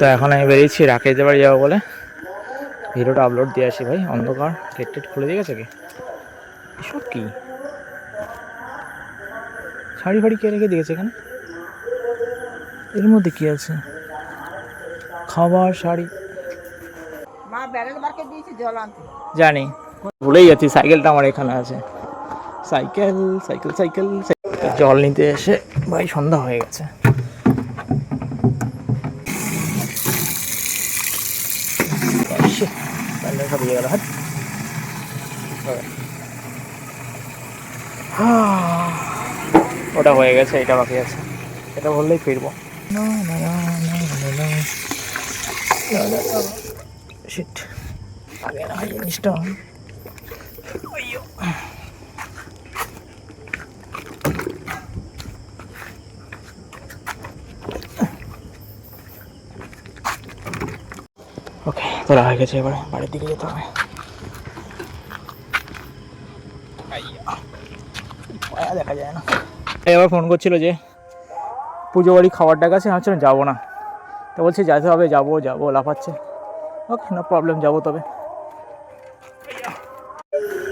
তো এখন আমি বেরিয়েছি রাকেশদের বাড়ি যাবো বলে। ভিডিওটা আপলোড দিয়ে আসি ভাই। অন্ধকার, গেট টেট খুলে দিয়ে গেছে কি? এসব কি শাড়ি ফাড়ি কে রেখে দিয়েছে এখানে? এর মধ্যে কি আছে? খাবার, শাড়ি। মা ব্যারেল মার্কে দিয়েছি জল আনতে। জানি, ভুলেই যাচ্ছি সাইকেলটা আমার এখানে আছে। সাইকেল সাইকেল সাইকেল জল নিতে এসে ভাই সন্ধ্যা হয়ে গেছে। সব ইয়ে গেল। ওটা হয়ে গেছে, এটা বাকি আছে। এটা বললেই ফিরবো। শিট, আগে না জিনিসটা। ওকে, তোরা হয়ে গেছে, এবারে বাড়ির দিকে যেতে হবে। দেখা যায় না। এবার ফোন করছিল যে পুজো বাড়ি খাবার ডাক আছে, ভাবছিলাম যাবো না, তো বলছি যেতে হবে, যাবো যাবো লাফাচ্ছে। ওকে, নো প্রবলেম, যাবো তবে।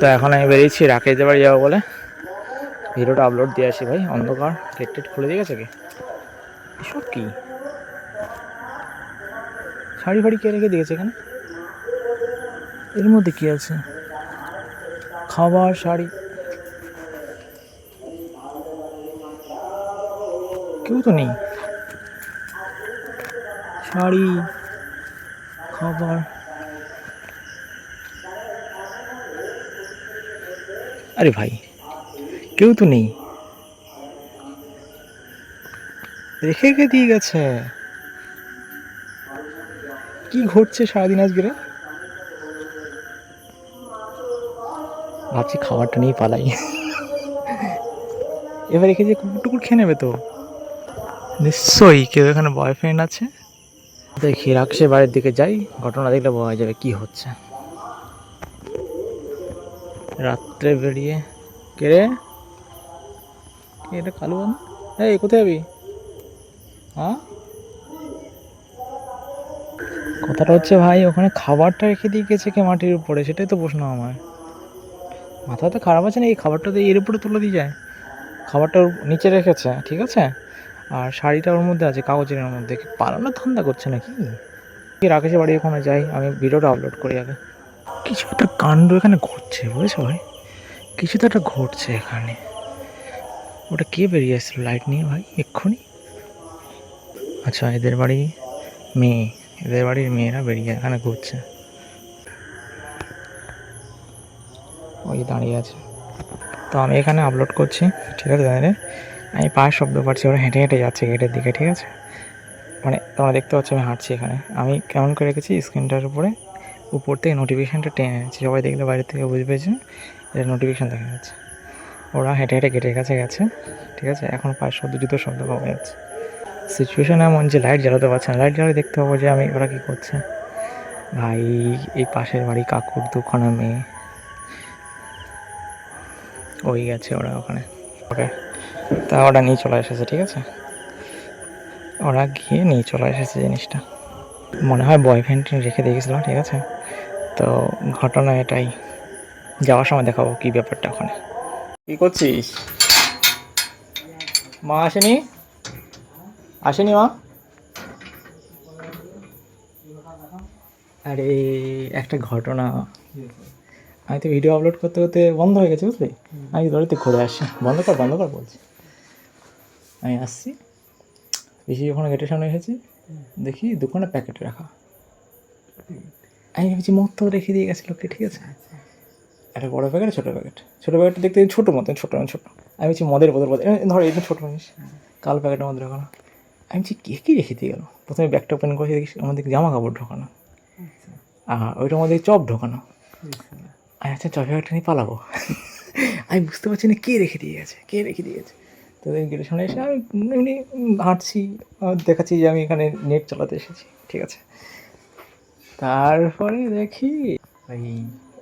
তো এখন আমি বেরিয়েছি রাকেশদের বাড়ি যাবো বলে। ভিডিওটা আপলোড দিয়ে আসি ভাই। অন্ধকার, গেট টেট খুলে দিয়ে গেছে কি? এসব কি শাড়ি ফাড়ি কে রেখে দিয়েছে এখানে? এর মধ্যে কি আছে? খাবার, শাড়ি। কেউ তো নেই। শাড়ি, খাবার, আরে ভাই কেউ তো নেই, রেখে রেখে দিয়ে গেছে। কি ঘটছে সারাদিন আজকে রে? ভাবছি খাবারটা নিয়ে পালাই। এবার রেখে যে কুকুর টুকুর খেয়ে নেবে তো নিশ্চয়ই। কেউ এখানে বয়ফ্রেন্ড আছে। দেখি রাকেশের বাড়ির দিকে যাই, ঘটনা দেখলে বোঝা যাবে কি হচ্ছে। রাত্রে বেরিয়ে কে রে? কে এটা? কালু বান? এই কোথায় যাবি? হ্যাঁ, কথাটা হচ্ছে ভাই ওখানে খাবারটা রেখে দিয়ে গেছে কে মাটির উপরে, সেটাই তো প্রশ্ন আমার। মাথা তো খারাপ আছে না? এই খাবারটা তো এর উপরে তুলে দিয়ে যায়। খাবারটা ওর নিচে রেখেছে, ঠিক আছে, আর শাড়িটা ওর মধ্যে আছে, কাগজের মধ্যে। পালানোর ধান্দা করছে নাকি? রাকেশের বাড়ি ওখানে যাই, আমি ভিডিওটা আপলোড করি আগে। কিছু একটা কাণ্ড এখানে ঘটছে, বুঝেছো ভাই? কিছু তো একটা ঘটছে এখানে। ওটা কে বেরিয়ে আসছিল লাইট নিয়ে ভাই এক্ষুনি? আচ্ছা, এদের বাড়ি মেয়ে, এদের বাড়ির মেয়েরা বেরিয়ে এখানে ঘুরছে। ওই দাঁড়িয়ে আছে। তো আমি এখানে আপলোড করছি, ঠিক আছে দাঁড়িয়ে। আমি পায়ের শব্দ পাচ্ছি, ওরা হেঁটে হেঁটে যাচ্ছে গেটের দিকে, ঠিক আছে। মানে তোমরা দেখতে পাচ্ছ আমি হাঁটছি এখানে। আমি কেমন করে রেখেছি স্ক্রিনটার উপরে, উপর থেকে নোটিফিকেশানটা টেনে এনেছি, সবাই দেখলে বাইরে থেকে বুঝে পেয়েছে এটা নোটিফিকেশান দেখা যাচ্ছে। ওরা হেঁটে হেঁটে গেটের কাছে গেছে, ঠিক আছে। এখন পায়ের শব্দ, জুতোর শব্দ পাওয়া যাচ্ছে। সিচুয়েশান এমন যে লাইট জ্বালাতে পারছে না। লাইট জ্বালাতে দেখতে পাবো যে আমি ওরা কী করছে। ভাই এই পাশের বাড়ি কাকুর দুখানা মেয়ে, ওই গেছে ওরা ওখানে। ওকে, তা ওরা নিয়ে চলে এসেছে, ঠিক আছে। ওরা গিয়ে নিয়ে চলে এসেছে জিনিসটা। মনে হয় বয়ফ্রেন্ড রেখে দিয়ে গেছিলো, ঠিক আছে। তো ঘটনা এটাই, যাওয়ার সময় দেখাবো কী ব্যাপারটা ওখানে। কী করছিস? মা আসেনি? আসেনি মা? আরে একটা ঘটনা, আমি তো ভিডিও আপলোড করতে করতে বন্ধ হয়ে গেছে, বুঝলি। আমি দৌড়াতে ঘুরে আসি। বন্ধ কর বন্ধ কর বলছি। আমি আসছি, বেশি যখন গেটের সামনে এসেছি, দেখি দোকানে প্যাকেট রাখা। আমি ভেবেছি মদ তো রেখে দিয়ে গেছে লোকটি, ঠিক আছে। একটা বড়ো প্যাকেট, ছোটো প্যাকেট। ছোটো প্যাকেটটা দেখতে ছোটো মতন, ছোটো ছোটো। আমি বলছি মদের বোতল বোতল, ধরো এই ছোটো জিনিস, কালো প্যাকেটের মধ্যে ঢোকানো। আমি বলছি কে কী রেখে দিয়ে গেলো। প্রথমে ব্যাগটা ওপেন করে দেখি আমাদের জামা কাপড় ঢোকানো, আর ওইটার মধ্যে চপ ঢোকানো। আমি আচ্ছা চপের প্যাকেটটা নিয়ে পালাবো। আমি বুঝতে পারছি না কে রেখে দিয়ে গেছে, কে রেখে দিয়ে গেছে। তো গেটের সামনে এসে আমি এমনি হাঁটছি, দেখাচ্ছি যে আমি এখানে নেট চালাতে এসেছি, ঠিক আছে। তারপরে দেখি ওই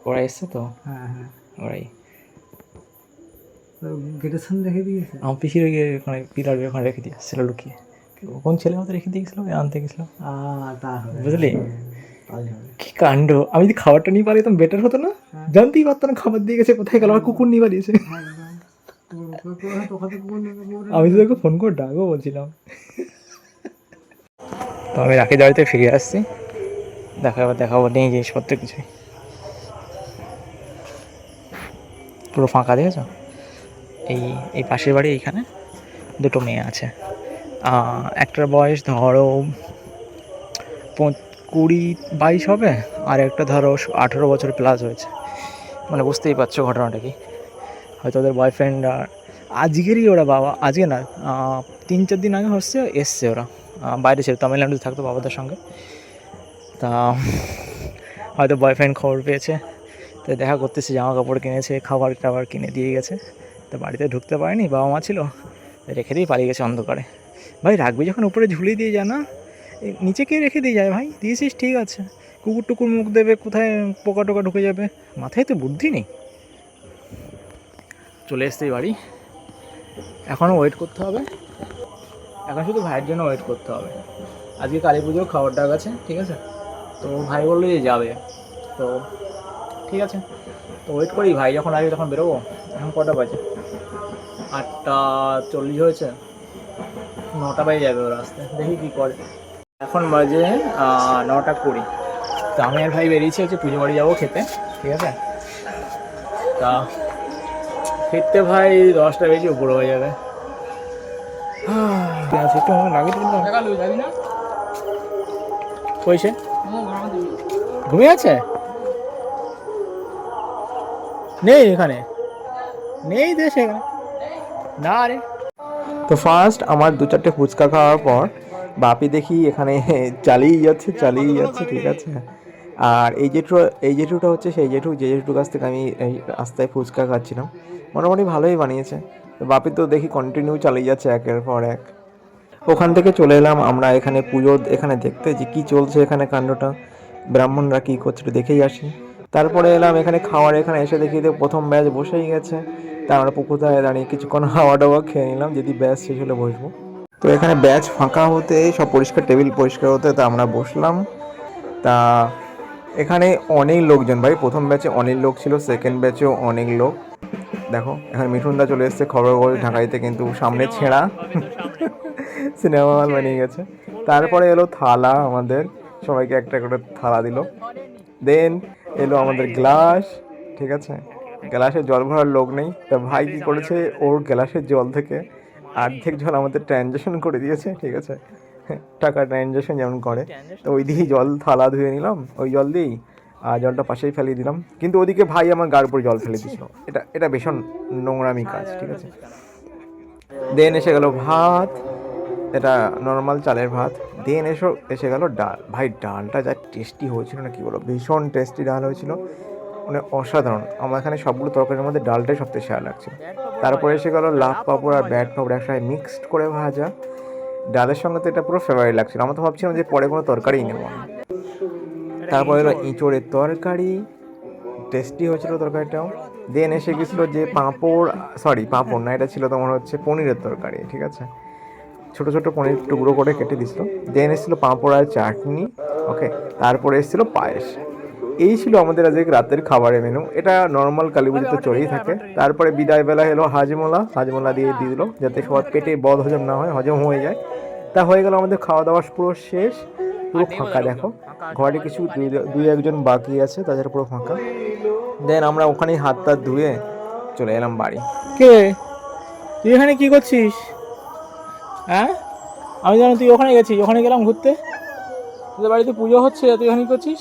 ওরা এসছে তো, হ্যাঁ হ্যাঁ, ওরাই গেটের সামনে রেখে দিয়েছে। আমার পিছিয়ে গিয়ে ওখানে পিলার ওখানে রেখে দিয়ে আসছিল লুকিয়ে। কোন ছেলে মতো রেখে দিয়ে গেছিলো আনতে গেছিলো, বুঝলি কি কাণ্ড। আমি যদি খাবারটা নিয়ে পারি তো বেটার হতো না, জানতেই পারতাম না খাবার দিয়ে গেছে, কোথায় গেল, আমার কুকুর নিয়ে পালিয়েছে। আমি তো তোকে ফোন করে ডাকবো বলছিলাম। তো আমি রাখি বাড়িতে ফিরে আসছি, দেখাবো নেই জিনিসপত্র কিছুই, পুরো ফাঁকা দেখেছো। এই পাশের বাড়ি এইখানে দুটো মেয়ে আছে, একটার বয়স ধরো 20-22 হবে, আর একটা ধরো 18 বছর প্লাস হয়েছে। মানে বুঝতেই পারছো ঘটনাটা কি। হয়তো ওদের বয়ফ্রেন্ড আজকেরই ওরা বাবা, আজকে না 3-4 দিন আগে এসছে ওরা, বাইরে ছিল, তামিলনাড়ুতে থাকতো বাবাদের সঙ্গে। তা হয়তো বয়ফ্রেন্ড খবর পেয়েছে, তো দেখা করতেছে, জামা কাপড় কিনেছে, খাবার টাবার কিনে দিয়ে গেছে। তো বাড়িতে ঢুকতে পারেনি, বাবা মা ছিল, রেখে দিয়ে পালিয়ে গেছে অন্ধকারে। ভাই রাখবি যখন উপরে ঝুলিয়ে দিয়ে যায় না, নিচে কে রেখে দিয়ে যায় ভাই, দিয়েছিস ঠিক আছে, কুকুর টুকুর মুখ দেবে, কোথায় পোকা টোকা ঢুকে যাবে, মাথায় তো বুদ্ধি নেই। চলে এসছি বাড়ি, এখনও ওয়েট করতে হবে, এখন শুধু ভাইয়ের জন্য ওয়েট করতে হবে। আজকে কালী পুজোর খাবার ডাক আছে, ঠিক আছে, তো ভাই বললো যে যাবে, তো ঠিক আছে, তো ওয়েট করি, ভাই যখন আসবে তখন বেরোবো। এখন কটা বাজে, 8:40 হয়েছে, 9টা বাজে যাবে ওর আসতে, দেখি কী করে। এখন বাজে 9:20, তো আমি আর ভাই বেরিয়েছি হচ্ছে পুজো বাড়ি যাবো খেতে, ঠিক আছে। তা ফিরতে ভাই 10টা বেশি উপরে হয়ে যাবে। ঠিক আছে, একটু লাগে যাবি না কইছে, ঘুমিয়ে আছে, নেই এখানে, নেই দেশে এখানে না রে। তো ফার্স্ট আমার 2-4টে ফুচকা খাওয়ার পর বাপি দেখি এখানে চালিয়ে যাচ্ছে, ঠিক আছে। আর এই জেঠুটা হচ্ছে সেই জেঠু, যে জেঠুর কাছ থেকে আমি এই রাস্তায় ফুচকা খাচ্ছিলাম, মোটামুটি ভালোই বানিয়েছে। তো বাপি তো দেখি কন্টিনিউ চালিয়ে যাচ্ছে একের পর এক। ওখান থেকে চলে এলাম আমরা এখানে পুজো এখানে দেখতে, যে কী চলছে এখানে কাণ্ডটা, ব্রাহ্মণরা কী করছে দেখেই আসি। তারপরে এলাম এখানে খাওয়ার, এখানে এসে দেখি যে প্রথম ব্যাচ বসেই গেছে। তা আমরা পুকুরধারে দাঁড়িয়ে কিছুক্ষণ হাওয়া টাওয়া খেয়ে নিলাম, যদি ব্যাচ শেষ হলে বসবো। তো এখানে ব্যাচ ফাঁকা হতে, সব পরিষ্কার, টেবিল পরিষ্কার হতে, তা আমরা বসলাম। তা এখানে অনেক লোকজন ভাই, প্রথম ব্যাচে অনেক লোক ছিল, সেকেন্ড ব্যাচেও অনেক লোক। দেখো এখানে মিঠুনদা চলে এসছে খবর ঢাকাইতে, কিন্তু সামনে ছেঁড়া সিনেমা হল বানিয়ে গেছে। তারপরে এলো থালা, আমাদের সবাইকে একটা করে থালা দিল। দেন এলো আমাদের গ্লাস, ঠিক আছে, গ্লাসে জল ভরার লোক নেই, তা ভাই কী করেছে, ওর গ্লাসের জল থেকে অর্ধেক জল আমাদের ট্রানজ্যাকশন করে দিয়েছে, ঠিক আছে, টাকা ট্রানজ্যাকশন যেমন করে, তো ওই দিয়েই জল থালা ধুয়ে নিলাম, ওই জল দিয়েই, আর জলটা পাশেই ফেলিয়ে দিলাম। কিন্তু ওদিকে ভাই আমার গার উপর জল ফেলে দিয়েছিল, এটা ভীষণ নোংরামি কাজ, ঠিক আছে। দেন এসে গেল ভাত, এটা নর্মাল চালের ভাত। দেন এসে গেল ডাল, ভাই ডালটা যা টেস্টি হয়েছিল না কি বলো, ভীষণ টেস্টি ডাল হয়েছিল, মানে অসাধারণ। আমার এখানে সবগুলো তরকারির মধ্যে ডালটাই সবথেকে সেরা লাগছিল। তারপরে এসে গেল লাভ পাঁপড় আর ব্যাট পাঁপড় একসাথে মিক্সড করে ভাজা, ডালের সঙ্গে তো এটা পুরো ফেভারিট লাগছিল। আমরা তো ভাবছিলাম যে পরে কোনো তরকারিই নেব না। তারপরে এলো এঁচোড়ের তরকারি, টেস্টি হয়েছিল তরকারিটাও। দেন এসে গেছিলো যে পাঁপড় না, এটা ছিল তোমার হচ্ছে পনিরের তরকারি, ঠিক আছে, ছোটো ছোটো পনির টুকরো করে কেটে দিছিল। দেন এসেছিলো পাঁপড় আর চাটনি, ওকে। তারপরে এসেছিলো পায়েস। এই ছিল আমাদের আজকে রাতের খাবারের মেনু। এটা নর্মাল কালী পুজোতে চলেই থাকে। তারপরে বিদায়বেলা এলো হাজমোলা দিয়ে দিল, যাতে সবার পেটে বদ হজম না হয়, হজম হয়ে যায়। তা হয়ে গেল আমাদের খাওয়া দাওয়া পুরো শেষ, পুরো ফাঁকা। দেখো ঘরে কিছু 2-1জন বাকি আছে, তাছাড়া পুরো ফাঁকা। দেন আমরা ওখানেই হাত টাত ধুয়ে চলে এলাম বাড়ি। কে তুই এখানে কি করছিস? হ্যাঁ, আমি জানো তুই ওখানে গেছিস, ওখানে গেলাম ঘুরতে, তোদের বাড়িতে পুজো হচ্ছে, তুই এখানে কী করছিস?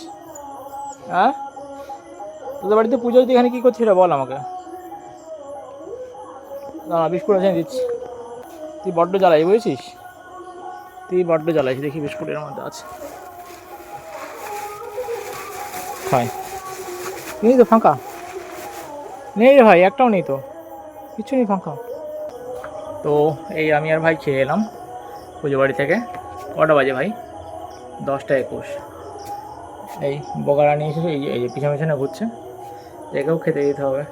হ্যাঁ, তোদের বাড়িতে পুজো, তুই এখানে কী করছিস রে বল আমাকে। না বিস্কুট আছে দিচ্ছি, তুই বড্ড জ্বালাই বুঝেছিস, দেখি বিস্কুটের মধ্যে আছে, খাই। নেই তো, ফাঁকা নেই রে ভাই, একটাও নেই তো, কিচ্ছু নেই, ফাঁকা। তো এই আমি আর ভাই খেয়ে এলাম পুজো বাড়ি থেকে। কটা বাজে ভাই? 10:21। এই বগারা নিয়ে এসেছে, এই যে পিছনে ঘুরছে, একেও খেতে দিতে হবে।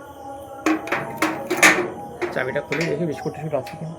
চাবিটা খুলে দেখি বিস্কুট টিস্কুট আছে কিনা।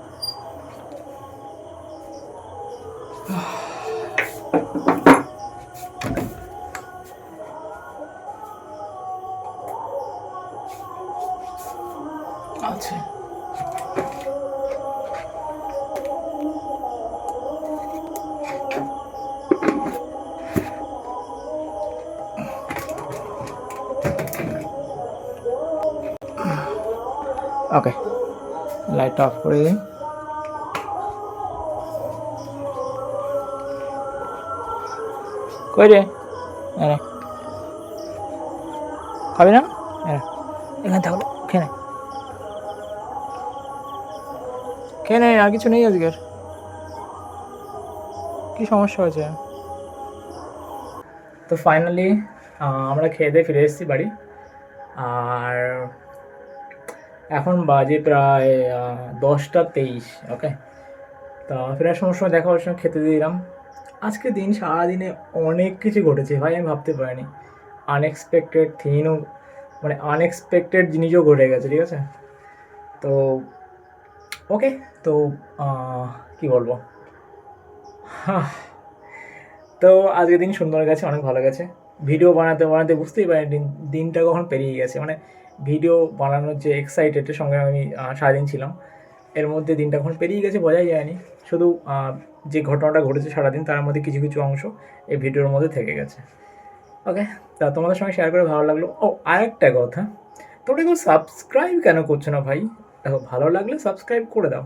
ওকে, লাইটটা অফ করে দিই। কই রে, এনে খাবি না? এখানে থাকলো, খেয়ে নে, খেয়ে নে, আর কিছু নেই আজকের। কী সমস্যা হয়েছে? তো ফাইনালি আমরা খেয়ে দিয়ে ফিরে এসেছি বাড়ি। আর এখন বাজে প্রায় 10টা 23। ওকে, তা ফেরার সময় দেখা ওর সঙ্গে খেতে দিলাম। আজকে দিন সারাদিনে অনেক কিছু ঘটেছে ভাই, আমি ভাবতে পারিনি। আনএক্সপেক্টেড থিংও, মানে আনএক্সপেক্টেড জিনিসও ঘটে গেছে, ঠিক আছে। তো ওকে, তো কী বলবো, তো আজকের দিন সুন্দর গেছে, অনেক ভালো গেছে। ভিডিও বানাতে বানাতে বুঝতেই পারিনি দিনটা কখন পেরিয়ে গেছে। মানে ভিডিও বানানোর যে এক্সাইটেডের সঙ্গে আমি সারাদিন ছিলাম, এর মধ্যে দিনটা কখন পেরিয়ে গেছে বোঝাই যায়নি। শুধু যে ঘটনাটা ঘটেছে সারাদিন তার মধ্যে কিছু কিছু অংশ এই ভিডিওর মধ্যে থেকে গেছে। ওকে, তা তোমাদের সঙ্গে শেয়ার করে ভালো লাগলো। ও, আরেকটা কথা, তোমরা কেউ সাবস্ক্রাইব কেন করছো না ভাই? দেখো, ভালো লাগলে সাবস্ক্রাইব করে দাও,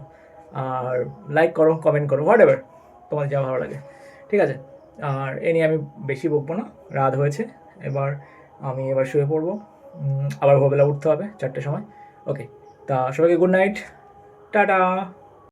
আর লাইক করো, কমেন্ট করো, হোয়াট এভার তোমাদের যা ভালো লাগে, ঠিক আছে। আর এ নিয়ে আমি বেশি বকবো না, রাত হয়েছে, আমি এবার শুয়ে পড়বো। আবার ভোরবেলা উঠতে হবে 4টের সময়। ওকে, তা সবাইকে গুড নাইট, টাটা।